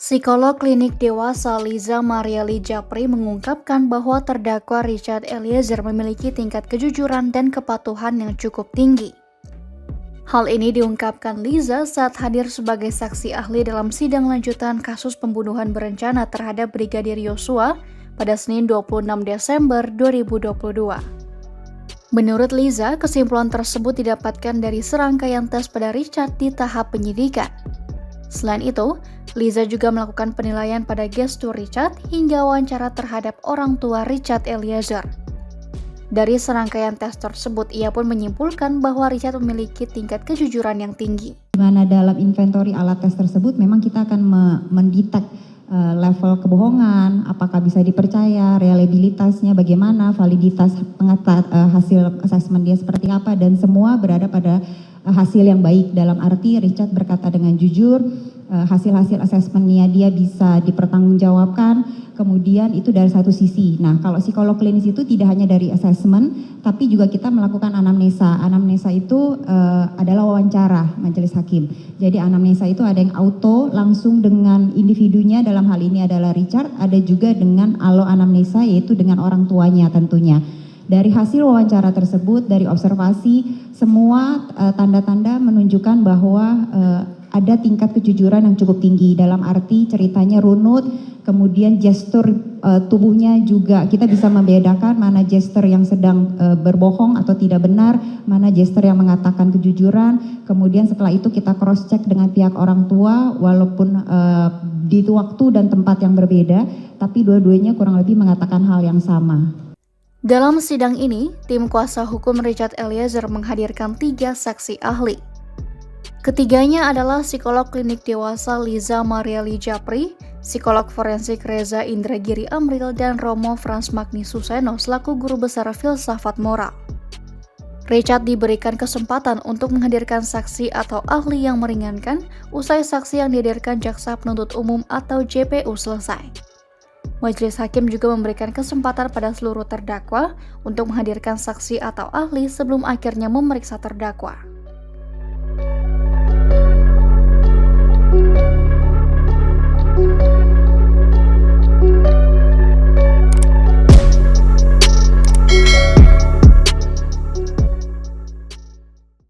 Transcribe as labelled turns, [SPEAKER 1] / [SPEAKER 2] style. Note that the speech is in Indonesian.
[SPEAKER 1] Psikolog klinik dewasa Liza Marieli Japri mengungkapkan bahwa terdakwa Richard Eliezer memiliki tingkat kejujuran dan kepatuhan yang cukup tinggi. Hal ini diungkapkan Liza saat hadir sebagai saksi ahli dalam sidang lanjutan kasus pembunuhan berencana terhadap Brigadir Yosua pada Senin 26 Desember 2022. Menurut Liza, kesimpulan tersebut didapatkan dari serangkaian tes pada Richard di tahap penyidikan. Selain itu, Liza juga melakukan penilaian pada gestur Richard hingga wawancara terhadap orang tua Richard Eliezer. Dari serangkaian tes tersebut, ia pun menyimpulkan bahwa Richard memiliki tingkat kejujuran yang tinggi.
[SPEAKER 2] Di mana dalam inventory alat tes tersebut memang kita akan mendetek level kebohongan, apakah bisa dipercaya, reliabilitasnya bagaimana, validitas hasil asesmen dia seperti apa, dan semua berada pada hasil yang baik. Dalam arti Richard berkata dengan jujur, hasil-hasil asesmennya dia bisa dipertanggungjawabkan, kemudian itu dari satu sisi. Nah, kalau psikolog klinis itu tidak hanya dari asesmen, tapi juga kita melakukan anamnesa. Anamnesa itu adalah wawancara majelis hakim. Jadi anamnesa itu ada yang auto langsung dengan individunya, dalam hal ini adalah Richard, ada juga dengan alo anamnesa yaitu dengan orang tuanya tentunya. Dari hasil wawancara tersebut, dari observasi, semua tanda-tanda menunjukkan bahwa ada tingkat kejujuran yang cukup tinggi, dalam arti ceritanya runut, kemudian gestur tubuhnya juga kita bisa membedakan mana gestur yang sedang berbohong atau tidak benar, mana gestur yang mengatakan kejujuran. Kemudian setelah itu kita cross check dengan pihak orang tua, walaupun di waktu dan tempat yang berbeda, tapi dua-duanya kurang lebih mengatakan hal yang sama.
[SPEAKER 1] Dalam sidang ini, tim kuasa hukum Richard Eliezer menghadirkan 3 saksi ahli. Ketiganya adalah psikolog klinik dewasa Liza Marieli Japri, psikolog forensik Reza Indragiri Amril, dan Romo Frans Magni Suseno selaku guru besar filsafat moral. Richard diberikan kesempatan untuk menghadirkan saksi atau ahli yang meringankan usai saksi yang dihadirkan jaksa penuntut umum atau JPU selesai. Majelis hakim juga memberikan kesempatan pada seluruh terdakwa untuk menghadirkan saksi atau ahli sebelum akhirnya memeriksa terdakwa.